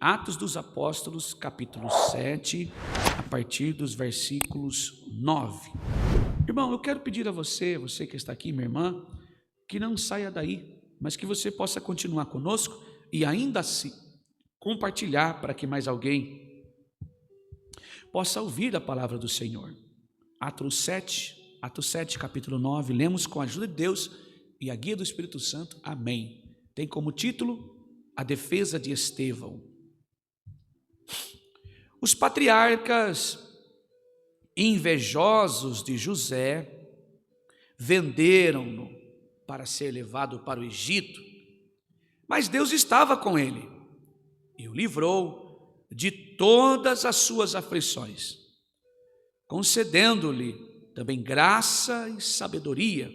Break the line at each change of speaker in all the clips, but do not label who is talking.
Atos dos Apóstolos, capítulo 7, a partir dos versículos 9. Irmão, eu quero pedir a você que está aqui, minha irmã, que não saia daí, mas que você possa continuar conosco e ainda assim compartilhar para que mais alguém possa ouvir a palavra do Senhor. Atos 7, capítulo 9, lemos com a ajuda de Deus e a guia do Espírito Santo. Amém. Tem como título a defesa de Estevão. Os patriarcas, invejosos de José, venderam-no para ser levado para o Egito, mas Deus estava com ele e o livrou de todas as suas aflições, concedendo-lhe também graça e sabedoria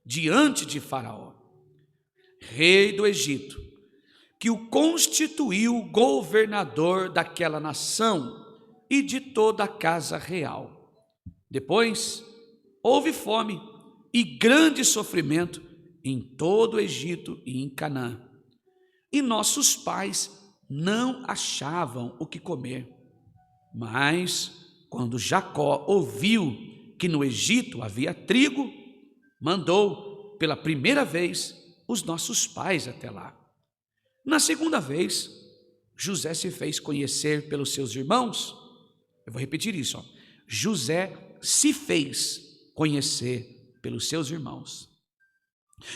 diante de Faraó, rei do Egito, que o constituiu governador daquela nação e de toda a casa real. Depois houve fome e grande sofrimento em todo o Egito e em Canaã, e nossos pais não achavam o que comer. Mas quando Jacó ouviu que no Egito havia trigo, mandou pela primeira vez os nossos pais até lá. Na segunda vez, José se fez conhecer pelos seus irmãos. Eu vou repetir isso, José se fez conhecer pelos seus irmãos.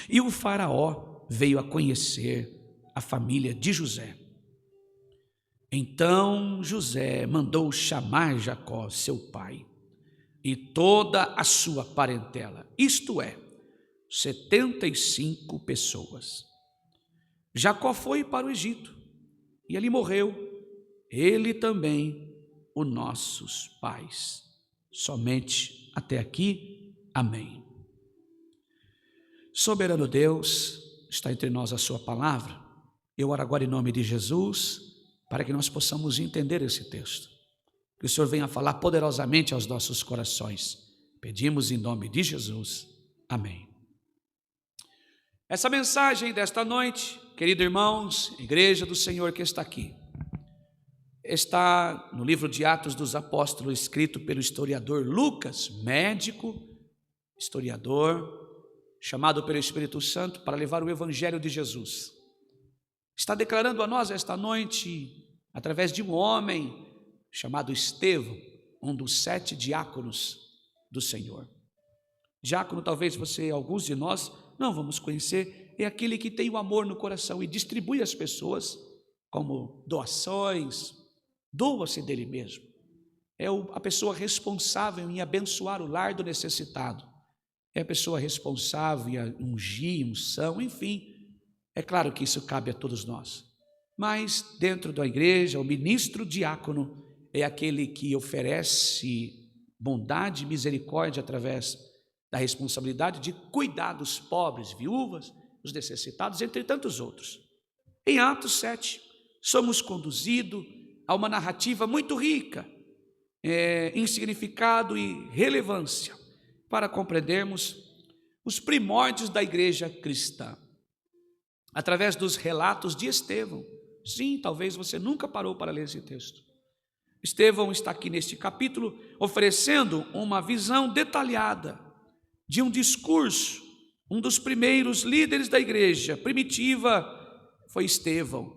E o Faraó veio a conhecer a família de José. Então José mandou chamar Jacó, seu pai, e toda a sua parentela, isto é, 75 pessoas. Jacó foi para o Egito e ali morreu, ele também, os nossos pais. Somente até aqui, amém. Soberano Deus, está entre nós a sua palavra. Eu oro agora em nome de Jesus, para que nós possamos entender esse texto. Que o Senhor venha falar poderosamente aos nossos corações. Pedimos em nome de Jesus, amém. Essa mensagem desta noite, queridos irmãos, igreja do Senhor que está aqui, está no livro de Atos dos Apóstolos, escrito pelo historiador Lucas, médico, historiador, chamado pelo Espírito Santo para levar o Evangelho de Jesus. Está declarando a nós esta noite, através de um homem chamado Estevão, um dos 7 diáconos do Senhor. Diácono, talvez alguns de nós não vamos conhecer, é aquele que tem o amor no coração e distribui às pessoas como doações, doa-se dele mesmo. É a pessoa responsável em abençoar o lar do necessitado. É a pessoa responsável em ungir, unção, enfim. É claro que isso cabe a todos nós. Mas dentro da igreja, o ministro diácono é aquele que oferece bondade e misericórdia através da responsabilidade de cuidar dos pobres, viúvas, os necessitados, entre tantos outros. Em Atos 7, somos conduzidos a uma narrativa muito rica em significado e relevância para compreendermos os primórdios da igreja cristã, através dos relatos de Estevão. Sim, talvez você nunca parou para ler esse texto. Estevão está aqui neste capítulo oferecendo uma visão detalhada de um discurso. Um dos primeiros líderes da igreja primitiva foi Estevão.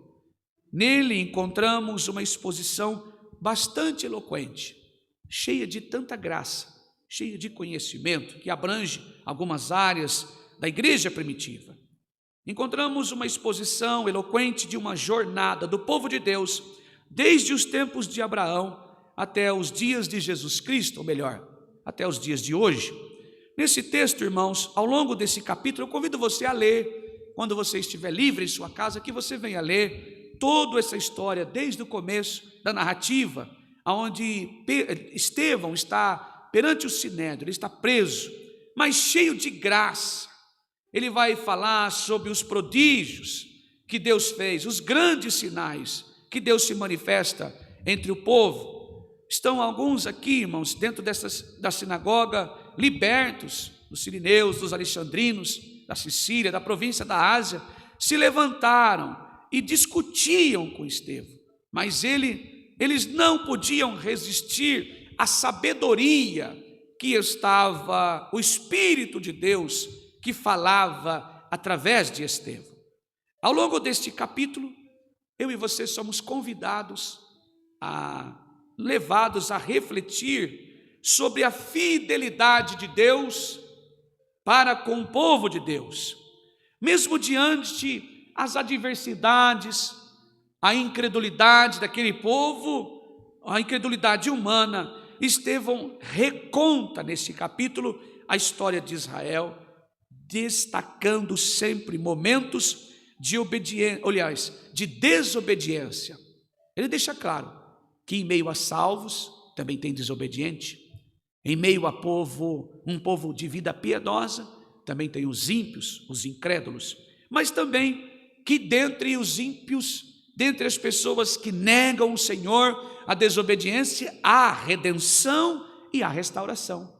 Nele encontramos uma exposição bastante eloquente, cheia de tanta graça, cheia de conhecimento, que abrange algumas áreas da igreja primitiva. Encontramos uma exposição eloquente de uma jornada do povo de Deus, desde os tempos de Abraão até os dias de Jesus Cristo, ou melhor, até os dias de hoje. Nesse texto, irmãos, ao longo desse capítulo, eu convido você a ler, quando você estiver livre em sua casa, que você venha ler toda essa história, desde o começo da narrativa, onde Estevão está perante o sinédrio, ele está preso, mas cheio de graça. Ele vai falar sobre os prodígios que Deus fez, os grandes sinais que Deus se manifesta entre o povo. Estão alguns aqui, irmãos, dentro da sinagoga, libertos, dos sirineus, dos alexandrinos, da Sicília, da província da Ásia, se levantaram e discutiam com Estevão. mas eles não podiam resistir à sabedoria que estava, o Espírito de Deus que falava através de Estevão. Ao longo deste capítulo, eu e você somos convidados, levados a refletir sobre a fidelidade de Deus para com o povo de Deus. Mesmo diante as adversidades, a incredulidade daquele povo, a incredulidade humana, Estevão reconta nesse capítulo a história de Israel, destacando sempre momentos de obediência, aliás, de desobediência. Ele deixa claro que em meio a salvos também tem desobediente, em meio a um povo de vida piedosa, também tem os ímpios, os incrédulos, mas também que dentre os ímpios, dentre as pessoas que negam o Senhor, a desobediência, há redenção e há restauração.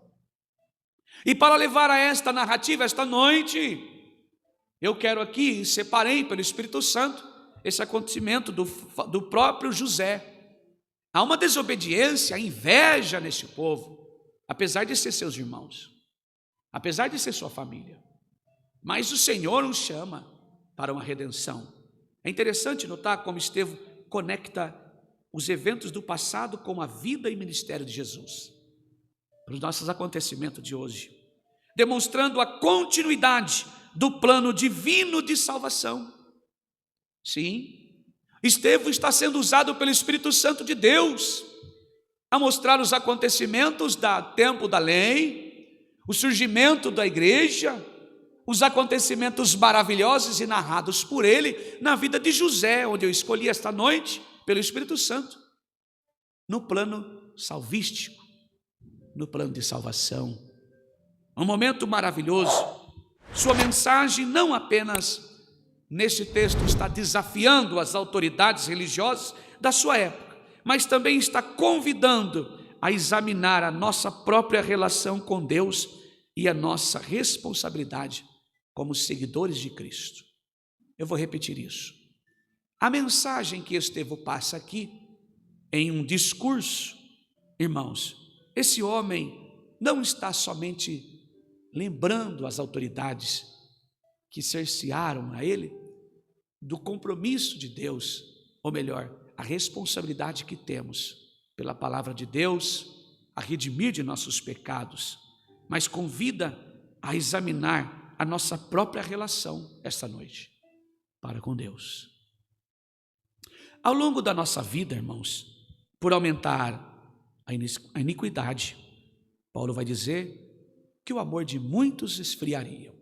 E para levar a esta narrativa, esta noite, eu quero aqui, separei pelo Espírito Santo, esse acontecimento do próprio José. Há uma desobediência, a inveja nesse povo, apesar de ser seus irmãos, apesar de ser sua família. Mas o Senhor os chama para uma redenção. É interessante notar como Estevão conecta os eventos do passado com a vida e ministério de Jesus, para os nossos acontecimentos de hoje, demonstrando a continuidade do plano divino de salvação. Sim, Estevão está sendo usado pelo Espírito Santo de Deus a mostrar os acontecimentos do tempo da lei, o surgimento da igreja, os acontecimentos maravilhosos e narrados por ele na vida de José, onde eu escolhi esta noite, pelo Espírito Santo, no plano salvístico, no plano de salvação. Um momento maravilhoso. Sua mensagem não apenas neste texto está desafiando as autoridades religiosas da sua época, mas também está convidando a examinar a nossa própria relação com Deus e a nossa responsabilidade como seguidores de Cristo. Eu vou repetir isso. A mensagem que Estevão passa aqui, em um discurso, irmãos, esse homem não está somente lembrando as autoridades que cercearam a ele do compromisso de Deus, ou melhor, a responsabilidade que temos pela palavra de Deus a redimir de nossos pecados, mas convida a examinar a nossa própria relação esta noite para com Deus. Ao longo da nossa vida, irmãos, por aumentar a iniquidade, Paulo vai dizer que o amor de muitos esfriaria.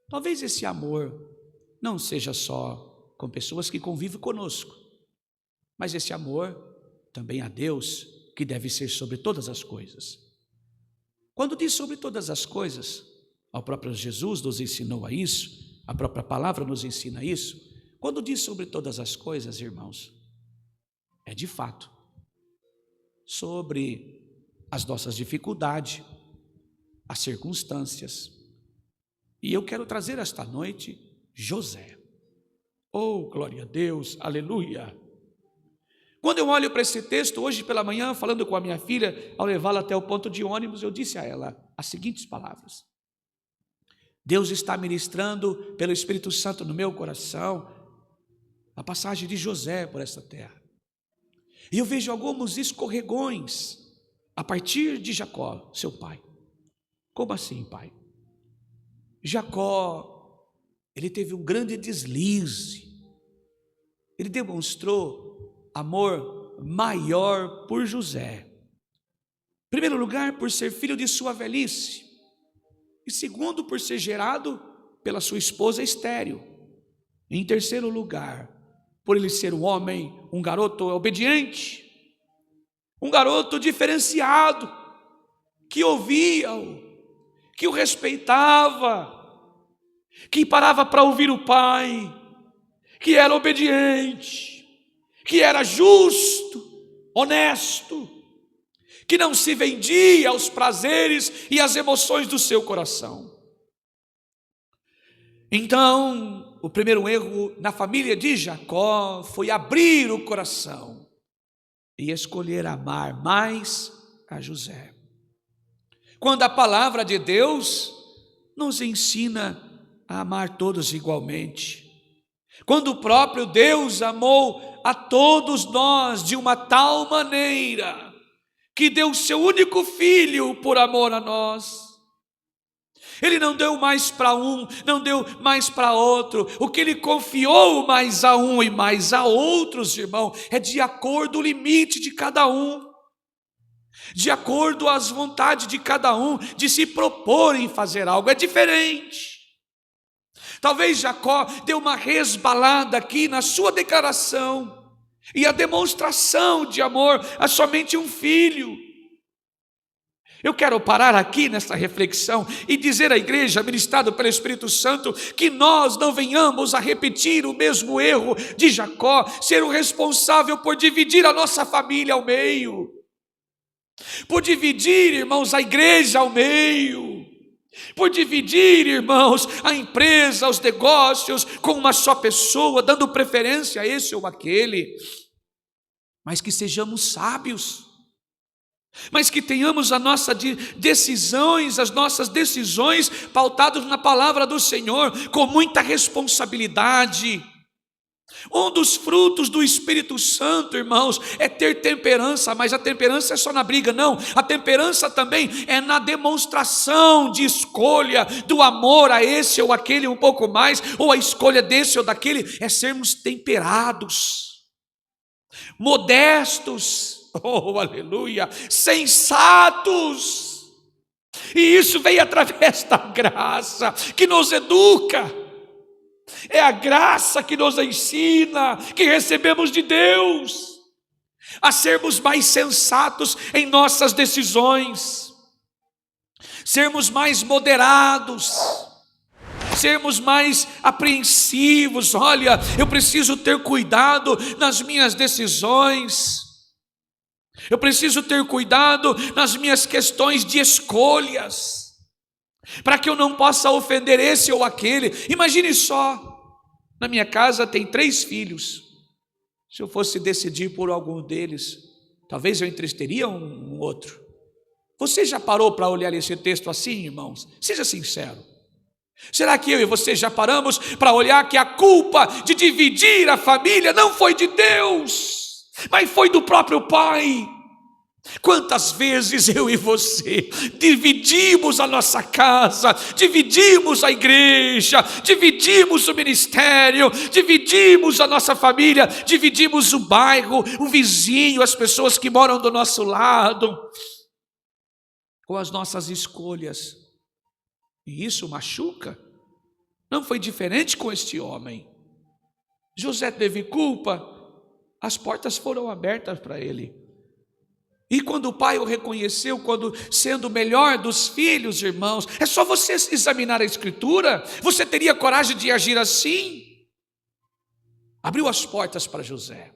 Talvez esse amor não seja só com pessoas que convivem conosco, mas esse amor também a Deus, que deve ser sobre todas as coisas. Quando diz sobre todas as coisas, o próprio Jesus nos ensinou a isso, a própria palavra nos ensina isso. Quando diz sobre todas as coisas, irmãos, é de fato sobre as nossas dificuldades, as circunstâncias. E eu quero trazer esta noite José. Oh, glória a Deus, aleluia. Quando eu olho para esse texto, hoje pela manhã, falando com a minha filha, ao levá-la até o ponto de ônibus, eu disse a ela as seguintes palavras: Deus está ministrando pelo Espírito Santo no meu coração a passagem de José por esta terra. E eu vejo alguns escorregões a partir de Jacó, seu pai. Como assim, pai? Jacó, ele teve um grande deslize. Ele demonstrou amor maior por José. Em primeiro lugar, por ser filho de sua velhice. E segundo, por ser gerado pela sua esposa estéril. Em terceiro lugar, por ele ser um homem, um garoto obediente, um garoto diferenciado, que ouvia-o, que o respeitava, que parava para ouvir o pai, que era obediente, que era justo, honesto, que não se vendia aos prazeres e às emoções do seu coração. Então, o primeiro erro na família de Jacó foi abrir o coração e escolher amar mais a José. Quando a palavra de Deus nos ensina a amar todos igualmente. Quando o próprio Deus amou a todos nós de uma tal maneira que deu seu único filho por amor a nós. Ele não deu mais para um, não deu mais para outro. O que ele confiou mais a um e mais a outros, irmão, é de acordo com o limite de cada um, de acordo às vontades de cada um, de se propor em fazer algo. É diferente. Talvez Jacó deu uma resbalada aqui na sua declaração e a demonstração de amor a somente um filho. Eu quero parar aqui nesta reflexão e dizer à igreja, ministrado pelo Espírito Santo, que nós não venhamos a repetir o mesmo erro de Jacó, ser o responsável por dividir a nossa família ao meio, por dividir, irmãos, a igreja ao meio, por dividir, irmãos, a empresa, os negócios com uma só pessoa, dando preferência a esse ou aquele, mas que sejamos sábios, mas que tenhamos as nossas decisões pautadas na palavra do Senhor, com muita responsabilidade. Um dos frutos do Espírito Santo, irmãos, é ter temperança, mas a temperança é só na briga, não. A temperança também é na demonstração de escolha, do amor a esse ou aquele um pouco mais, ou a escolha desse ou daquele, é sermos temperados, modestos, oh, aleluia, sensatos. E isso vem através da graça que nos educa. É a graça que nos ensina, que recebemos de Deus, a sermos mais sensatos em nossas decisões, sermos mais moderados, sermos mais apreensivos. Olha, eu preciso ter cuidado nas minhas decisões, eu preciso ter cuidado nas minhas questões de escolhas, para que eu não possa ofender esse ou aquele. Imagine só, na minha casa tem 3 filhos, se eu fosse decidir por algum deles, talvez eu entristeria um outro. Você já parou para olhar esse texto assim, irmãos? Seja sincero. Será que eu e você já paramos para olhar que a culpa de dividir a família não foi de Deus, mas foi do próprio Pai? Quantas vezes eu e você dividimos a nossa casa, dividimos a igreja, dividimos o ministério, dividimos a nossa família, dividimos o bairro, o vizinho, as pessoas que moram do nosso lado, com as nossas escolhas. E isso machuca. Não foi diferente com este homem. José teve culpa, as portas foram abertas para ele. E quando o pai o reconheceu, quando sendo o melhor dos filhos, irmãos, é só você examinar a Escritura, você teria coragem de agir assim? Abriu as portas para José.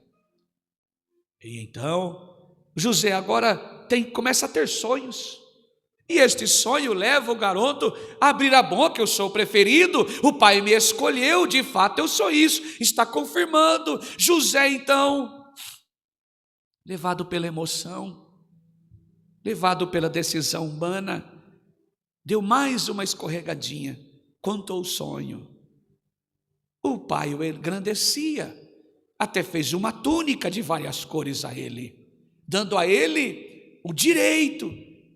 E então, José agora começa a ter sonhos. E este sonho leva o garoto a abrir a boca: eu sou o preferido, o pai me escolheu, de fato eu sou isso, está confirmando. José então, levado pela emoção, levado pela decisão humana, deu mais uma escorregadinha, contou o sonho. O pai o engrandecia, até fez uma túnica de várias cores a ele, dando a ele o direito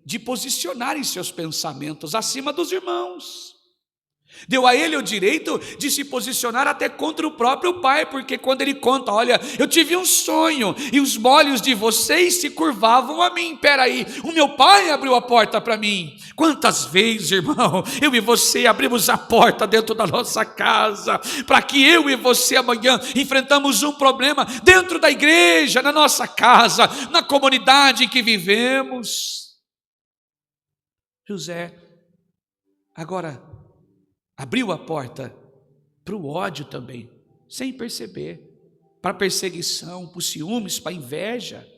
de posicionar em seus pensamentos acima dos irmãos. Deu a ele o direito de se posicionar até contra o próprio pai, porque quando ele conta: olha, eu tive um sonho e os olhos de vocês se curvavam a mim. Peraí, o meu pai abriu a porta para mim. Quantas vezes, irmão, eu e você abrimos a porta dentro da nossa casa, para que eu e você amanhã enfrentamos um problema dentro da igreja, na nossa casa, na comunidade em que vivemos. José agora abriu a porta para o ódio também, sem perceber, para a perseguição, para os ciúmes, para a inveja.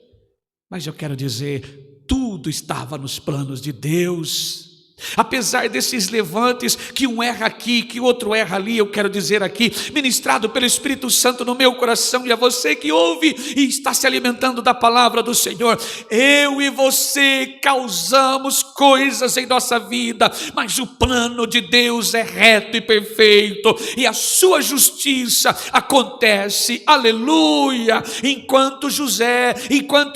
Mas eu quero dizer, tudo estava nos planos de Deus. Apesar desses levantes, que um erra aqui, que o outro erra ali, eu quero dizer aqui, ministrado pelo Espírito Santo no meu coração, e a você que ouve e está se alimentando da palavra do Senhor, eu e você causamos coisas em nossa vida, mas o plano de Deus é reto e perfeito, e a sua justiça acontece, aleluia. Enquanto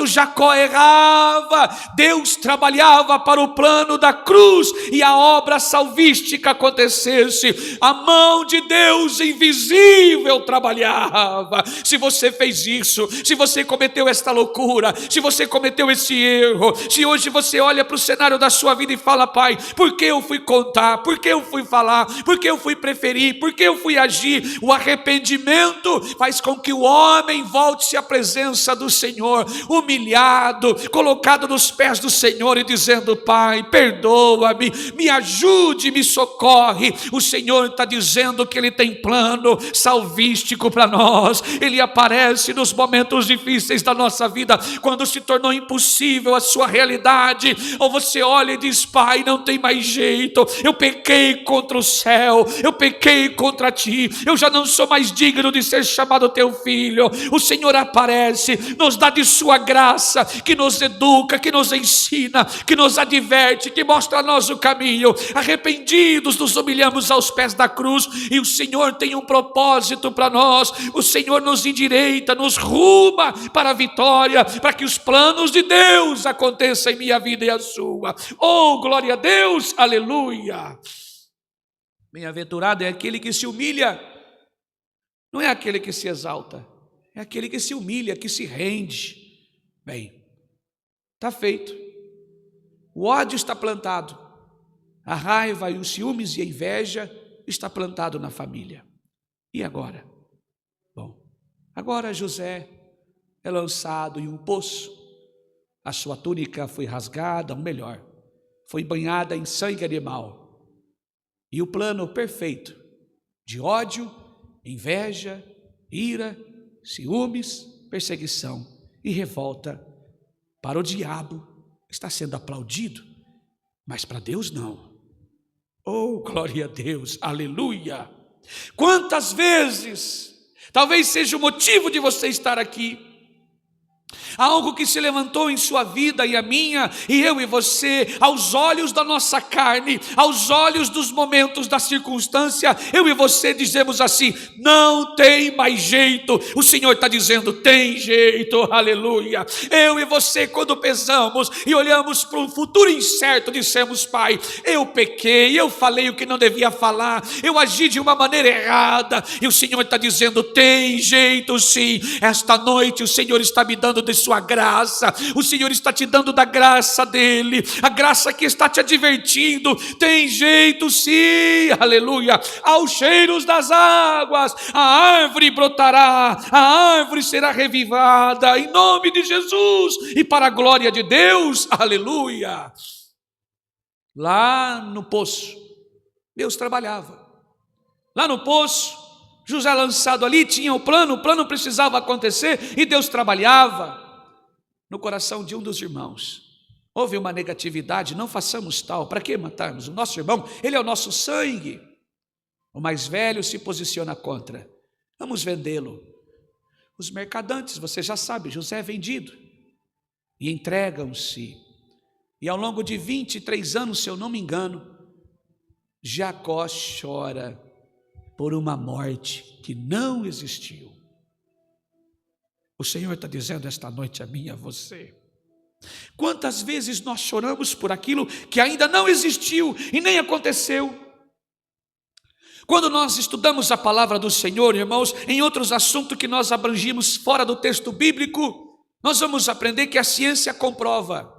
Jacó errava, Deus trabalhava para o plano da cruz e a obra salvística acontecesse. A mão de Deus invisível trabalhava. Se você fez isso, se você cometeu esta loucura, se você cometeu esse erro, se hoje você olha para o cenário da sua vida e fala: Pai, por que eu fui contar, por que eu fui falar, por que eu fui preferir, por que eu fui agir? O arrependimento faz com que o homem volte-se à presença do Senhor, humilhado, colocado nos pés do Senhor e dizendo: Pai, perdoa-me, me ajude, me socorre. O Senhor está dizendo que Ele tem plano salvístico para nós. Ele aparece nos momentos difíceis da nossa vida, quando se tornou impossível a sua realidade, ou você olha e diz: Pai, não tem mais jeito, eu pequei contra o céu, eu pequei contra ti, eu já não sou mais digno de ser chamado teu filho. O Senhor aparece, nos dá de sua graça, que nos educa, que nos ensina, que nos adverte, que mostra a nós o caminho. Arrependidos nos humilhamos aos pés da cruz, e o Senhor tem um propósito para nós. O Senhor nos endireita, nos ruma para a vitória, para que os planos de Deus aconteçam em minha vida e a sua. Oh, glória a Deus, aleluia. Bem-aventurado é aquele que se humilha, não é aquele que se exalta, é aquele que se humilha, que se rende. Bem, está feito. O ódio está plantado, a raiva e os ciúmes e a inveja está plantado na família. E agora? Bom, agora José é lançado em um poço. A sua túnica foi rasgada, ou melhor, foi banhada em sangue animal. E o plano perfeito de ódio, inveja, ira, ciúmes, perseguição e revolta para o diabo está sendo aplaudido, mas para Deus não. Oh, glória a Deus, aleluia. Quantas vezes, talvez seja o motivo de você estar aqui, algo que se levantou em sua vida e a minha, e eu e você, aos olhos da nossa carne, aos olhos dos momentos da circunstância, eu e você dizemos assim: não tem mais jeito. O Senhor está dizendo: tem jeito, aleluia. Eu e você, quando pensamos e olhamos para um futuro incerto, dissemos: Pai, eu pequei, eu falei o que não devia falar, eu agi de uma maneira errada, e o Senhor está dizendo: tem jeito sim. Esta noite o Senhor está me dando de sua graça, o Senhor está te dando da graça dele, a graça que está te advertindo. Tem jeito sim, aleluia. Aos cheiros das águas a árvore brotará, a árvore será revivada em nome de Jesus e para a glória de Deus, aleluia. Lá no poço Deus trabalhava. Lá no poço José lançado ali tinha o plano precisava acontecer e Deus trabalhava. No coração de um dos irmãos houve uma negatividade: não façamos tal, para que matarmos o nosso irmão? Ele é o nosso sangue. O mais velho se posiciona contra: vamos vendê-lo. Os mercadantes, você já sabe, José é vendido, e entregam-se. E ao longo de 23 anos, se eu não me engano, Jacó chora por uma morte que não existiu. O Senhor está dizendo esta noite a mim e a você: quantas vezes nós choramos por aquilo que ainda não existiu e nem aconteceu? Quando nós estudamos a palavra do Senhor, irmãos, em outros assuntos que nós abrangimos fora do texto bíblico, nós vamos aprender que a ciência comprova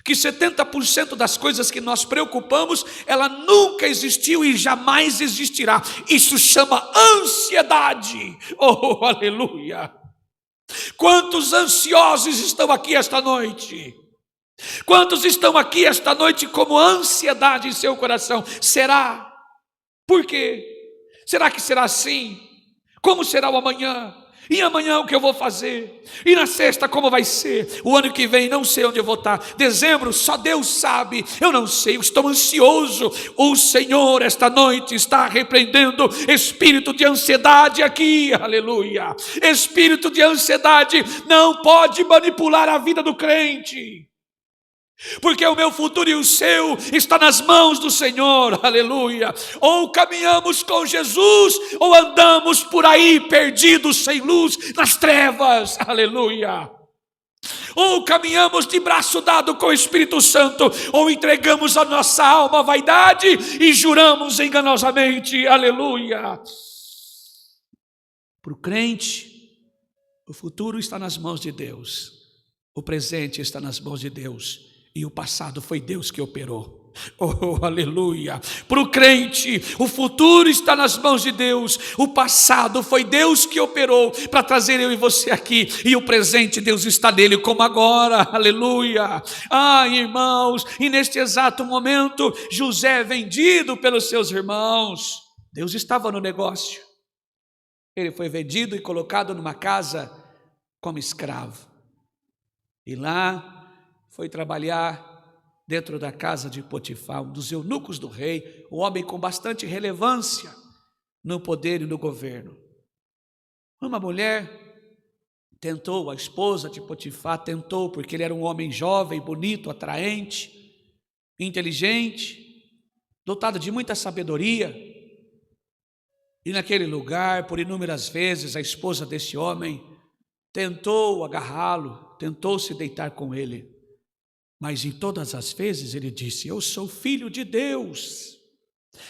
que 70% das coisas que nós preocupamos, ela nunca existiu e jamais existirá. Isso chama ansiedade. Oh, aleluia. Quantos ansiosos estão aqui esta noite? Quantos estão aqui esta noite como ansiedade em seu coração? Será? Por quê? Será que será assim? Como será o amanhã? E amanhã o que eu vou fazer? E na sexta como vai ser? O ano que vem não sei onde eu vou estar. Dezembro só Deus sabe. Eu não sei, eu estou ansioso. O Senhor esta noite está repreendendo espírito de ansiedade aqui. Aleluia. Espírito de ansiedade não pode manipular a vida do crente. Porque o meu futuro e o seu está nas mãos do Senhor, aleluia. Ou caminhamos com Jesus, ou andamos por aí perdidos, sem luz, nas trevas, aleluia. Ou caminhamos de braço dado com o Espírito Santo, ou entregamos a nossa alma à vaidade e juramos enganosamente, aleluia. Para o crente, o futuro está nas mãos de Deus, o presente está nas mãos de Deus. E o passado foi Deus que operou. Oh, aleluia. Para o crente, o futuro está nas mãos de Deus. O passado foi Deus que operou para trazer eu e você aqui. E o presente, Deus está nele como agora. Aleluia. Ah, irmãos, e neste exato momento, José é vendido pelos seus irmãos. Deus estava no negócio. Ele foi vendido e colocado numa casa como escravo. E lá foi trabalhar dentro da casa de Potifar, um dos eunucos do rei, um homem com bastante relevância no poder e no governo. Uma mulher tentou, a esposa de Potifar tentou, porque ele era um homem jovem, bonito, atraente, inteligente, dotado de muita sabedoria. E naquele lugar, por inúmeras vezes, a esposa desse homem tentou agarrá-lo, tentou se deitar com ele. Mas em todas as vezes ele disse: eu sou filho de Deus,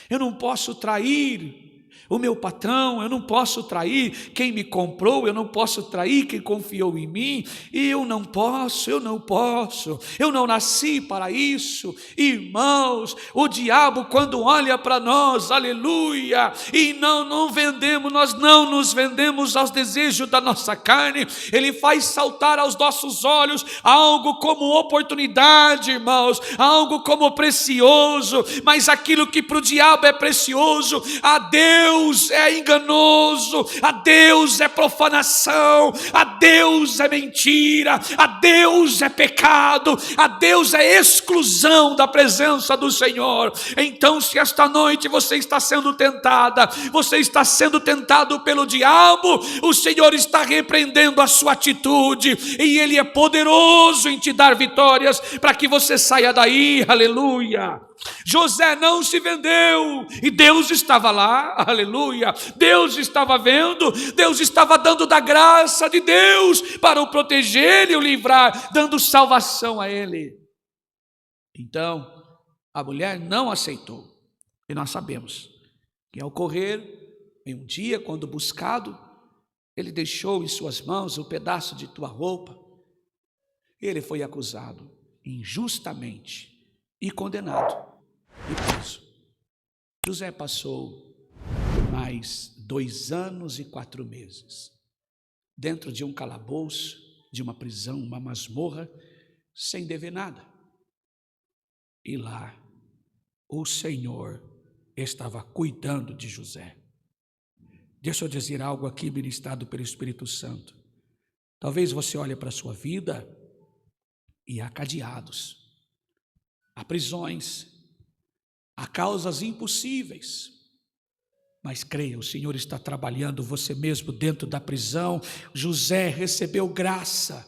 eu não posso trair o meu patrão, eu não posso trair quem me comprou, eu não posso trair quem confiou em mim, e eu não posso, eu não nasci para isso. Irmãos, o diabo quando olha para nós, aleluia, e nós não nos vendemos aos desejos da nossa carne, ele faz saltar aos nossos olhos algo como oportunidade, irmãos, algo como precioso, mas aquilo que para o diabo é precioso, a Deus é enganoso, a Deus é profanação, a Deus é mentira, a Deus é pecado, a Deus é exclusão da presença do Senhor. Então, se esta noite você está sendo tentada, você está sendo tentado pelo diabo, o Senhor está repreendendo a sua atitude, e Ele é poderoso em te dar vitórias, para que você saia daí, aleluia. José não se vendeu, e Deus estava lá, aleluia, Deus estava vendo, Deus estava dando da graça de Deus para o proteger e o livrar, dando salvação a ele. Então, a mulher não aceitou, e nós sabemos que ao correr, em um dia, quando buscado, ele deixou em suas mãos um pedaço de tua roupa, ele foi acusado injustamente e condenado. E preso. José passou mais 2 anos e 4 meses dentro de um calabouço, de uma prisão, uma masmorra, sem dever nada. E lá o Senhor estava cuidando de José. Deixa eu dizer algo aqui ministrado pelo Espírito Santo. Talvez você olhe para a sua vida e há cadeados, há prisões, há causas impossíveis, mas creia, o Senhor está trabalhando você mesmo dentro da prisão. José recebeu graça.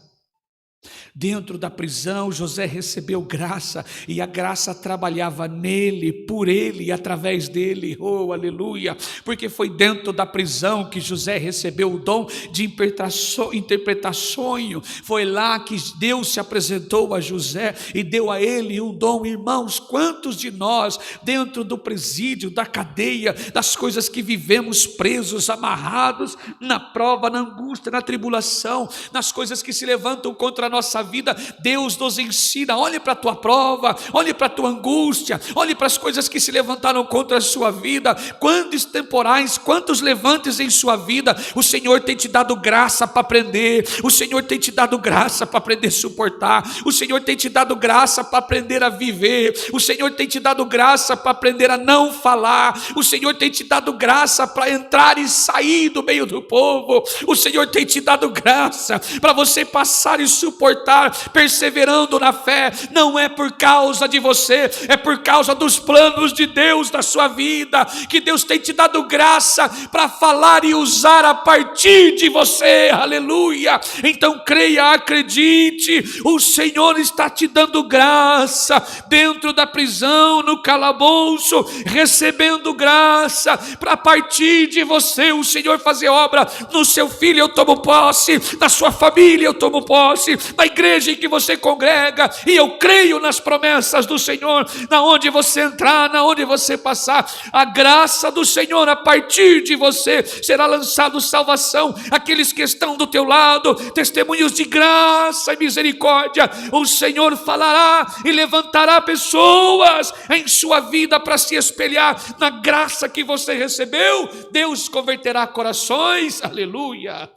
Dentro da prisão, José recebeu graça, e a graça trabalhava nele, por ele e através dele, oh aleluia, porque foi dentro da prisão que José recebeu o dom de interpretar sonho, foi lá que Deus se apresentou a José e deu a ele um dom. Irmãos, quantos de nós, dentro do presídio, da cadeia, das coisas que vivemos presos, amarrados, na prova, na angústia, na tribulação, nas coisas que se levantam contra nossa vida, Deus nos ensina: olhe para a tua prova, olhe para a tua angústia, olhe para as coisas que se levantaram contra a sua vida, quantos temporais, quantos levantes em sua vida. O Senhor tem te dado graça para aprender, o Senhor tem te dado graça para aprender a suportar, o Senhor tem te dado graça para aprender a viver, o Senhor tem te dado graça para aprender a não falar, o Senhor tem te dado graça para entrar e sair do meio do povo, o Senhor tem te dado graça para você passar e suportar, perseverando na fé. Não é por causa de você, é por causa dos planos de Deus na sua vida, que Deus tem te dado graça para falar e usar a partir de você, aleluia. Então creia, acredite, o Senhor está te dando graça, dentro da prisão, no calabouço, recebendo graça, para a partir de você, o Senhor fazer obra no seu filho. Eu tomo posse, na sua família eu tomo posse, na igreja em que você congrega, e eu creio nas promessas do Senhor, na onde você entrar, na onde você passar, a graça do Senhor a partir de você, será lançado salvação, aqueles que estão do teu lado, testemunhos de graça e misericórdia. O Senhor falará e levantará pessoas em sua vida para se espelhar na graça que você recebeu. Deus converterá corações, aleluia.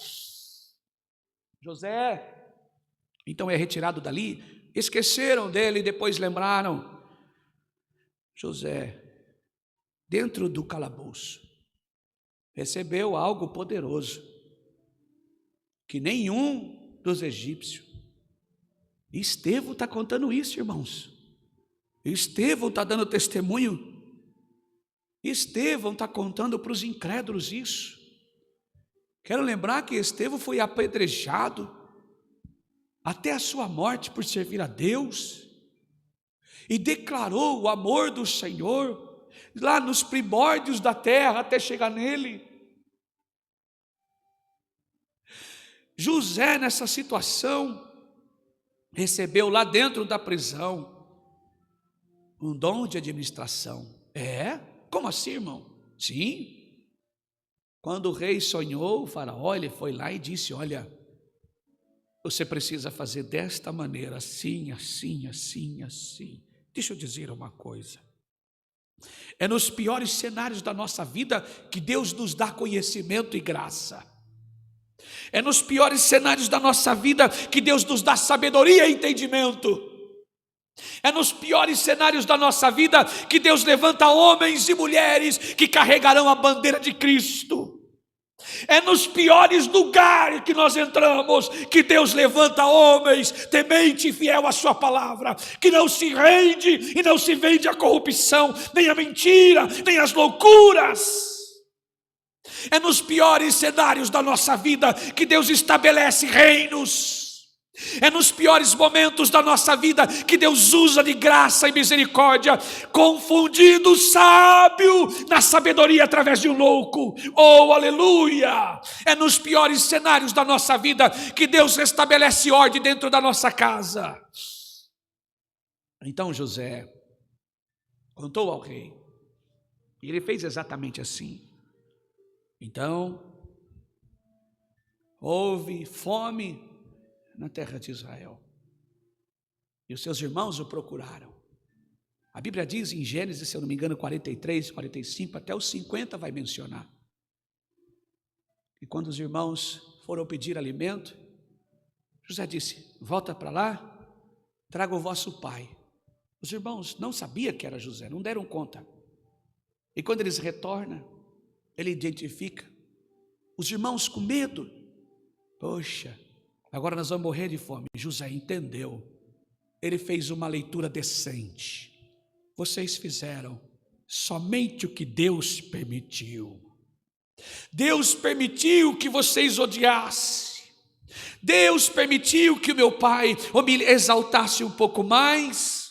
José então é retirado dali, esqueceram dele, depois lembraram. José, dentro do calabouço, recebeu algo poderoso, que nenhum dos egípcios. Estevão está contando isso, irmãos. Estevão está dando testemunho. Estevão está contando para os incrédulos isso. Quero lembrar que Estevão foi apedrejado até a sua morte por servir a Deus, e declarou o amor do Senhor lá nos primórdios da terra até chegar nele. José, nessa situação, recebeu lá dentro da prisão um dom de administração. Como assim, irmão? Sim. Quando o rei sonhou, o faraó, ele foi lá e disse: olha, você precisa fazer desta maneira, assim, assim, assim, assim. Deixa eu dizer uma coisa. É nos piores cenários da nossa vida que Deus nos dá conhecimento e graça. É nos piores cenários da nossa vida que Deus nos dá sabedoria e entendimento. É nos piores cenários da nossa vida que Deus levanta homens e mulheres que carregarão a bandeira de Cristo. É nos piores lugares que nós entramos que Deus levanta homens temente e fiel à sua palavra, que não se rende e não se vende à corrupção, nem à mentira, nem às loucuras. É nos piores cenários da nossa vida que Deus estabelece reinos. É nos piores momentos da nossa vida que Deus usa de graça e misericórdia, confundindo o sábio na sabedoria através de um louco. Oh, aleluia! É nos piores cenários da nossa vida que Deus restabelece ordem dentro da nossa casa. Então José contou ao rei, e ele fez exatamente assim. Então houve fome na terra de Israel, e os seus irmãos o procuraram. A Bíblia diz em Gênesis, se eu não me engano, 43, 45, até os 50 vai mencionar. E quando os irmãos foram pedir alimento, José disse: volta para lá, traga o vosso pai. Os irmãos não sabiam que era José, não deram conta. E quando eles retornam, ele identifica. Os irmãos com medo: poxa, agora nós vamos morrer de fome. José entendeu. Ele fez uma leitura decente. Vocês fizeram somente o que Deus permitiu. Deus permitiu que vocês odiassem. Deus permitiu que o meu pai me exaltasse um pouco mais,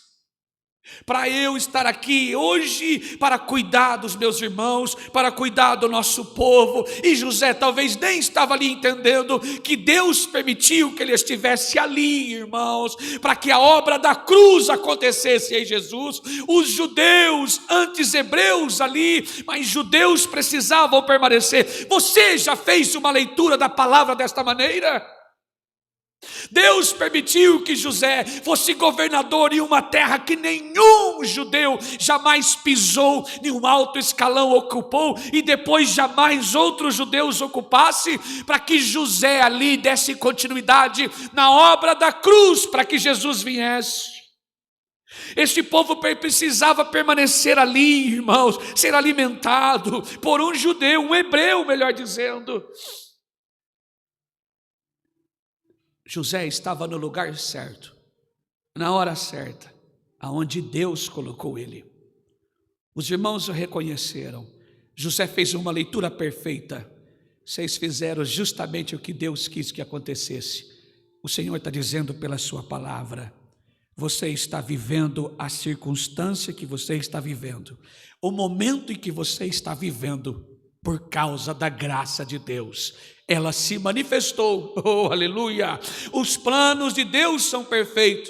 para eu estar aqui hoje, para cuidar dos meus irmãos, para cuidar do nosso povo. E José talvez nem estava ali entendendo que Deus permitiu que ele estivesse ali, irmãos, para que a obra da cruz acontecesse em Jesus. Os judeus, antes hebreus ali, mas judeus precisavam permanecer. Você já fez uma leitura da palavra desta maneira? Deus permitiu que José fosse governador em uma terra que nenhum judeu jamais pisou, nenhum alto escalão ocupou, e depois jamais outros judeus ocupassem, para que José ali desse continuidade na obra da cruz, para que Jesus viesse. Este povo precisava permanecer ali, irmãos, ser alimentado por um judeu, um hebreu, melhor dizendo. José estava no lugar certo, na hora certa, aonde Deus colocou ele. Os irmãos o reconheceram. José fez uma leitura perfeita. Vocês fizeram justamente o que Deus quis que acontecesse. O Senhor está dizendo pela sua palavra: você está vivendo a circunstância que você está vivendo, o momento em que você está vivendo, por causa da graça de Deus. Ela se manifestou, oh aleluia. Os planos de Deus são perfeitos,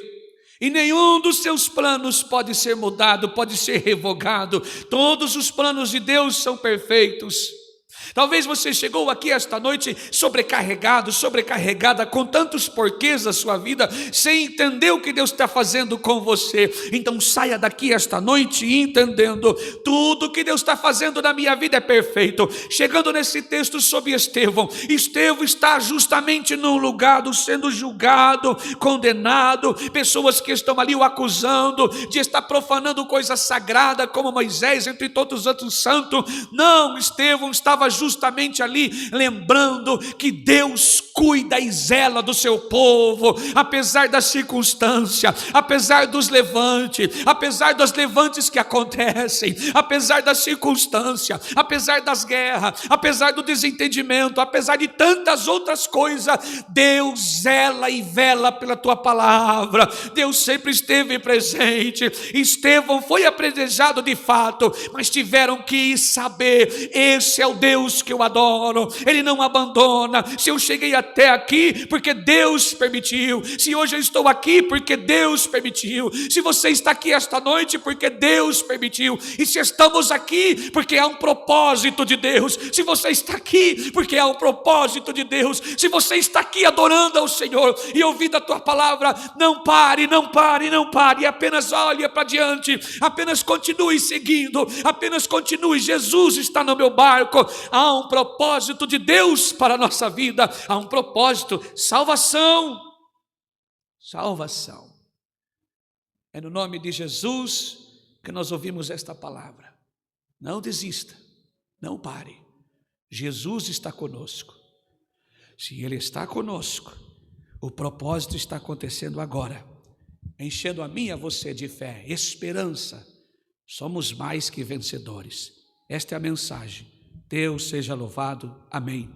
e nenhum dos seus planos pode ser mudado, pode ser revogado. Todos os planos de Deus são perfeitos. Talvez você chegou aqui esta noite sobrecarregado, sobrecarregada com tantos porquês da sua vida, sem entender o que Deus está fazendo com você. Então saia daqui esta noite entendendo: tudo que Deus está fazendo na minha vida é perfeito. Chegando nesse texto sobre Estevão, Estevão está justamente num lugar sendo julgado, condenado, pessoas que estão ali o acusando de estar profanando coisa sagrada, como Moisés, entre todos os outros santos. Não, Estevão estava justamente ali lembrando que Deus cuida e zela do seu povo, apesar da circunstância, apesar dos levantes, apesar dos levantes que acontecem, apesar da circunstância, apesar das guerras, apesar do desentendimento, apesar de tantas outras coisas. Deus zela e vela pela tua palavra. Deus sempre esteve presente. Estevão foi apedrejado de fato, mas tiveram que saber: esse é o Deus que eu adoro, Ele não abandona. Se eu cheguei até aqui, porque Deus permitiu. Se hoje eu estou aqui, porque Deus permitiu. Se você está aqui esta noite, porque Deus permitiu. E se estamos aqui, porque há um propósito de Deus. Se você está aqui, porque há um propósito de Deus. Se você está aqui adorando ao Senhor e ouvindo a tua palavra, não pare, não pare, não pare. Apenas olhe para diante, apenas continue seguindo, apenas continue. Jesus está no meu barco. Há um propósito de Deus para a nossa vida, há um propósito: salvação. Salvação. É no nome de Jesus que nós ouvimos esta palavra. Não desista, não pare. Jesus está conosco. Se Ele está conosco, o propósito está acontecendo agora, enchendo a mim e a você de fé, esperança. Somos mais que vencedores. Esta é a mensagem. Deus seja louvado. Amém.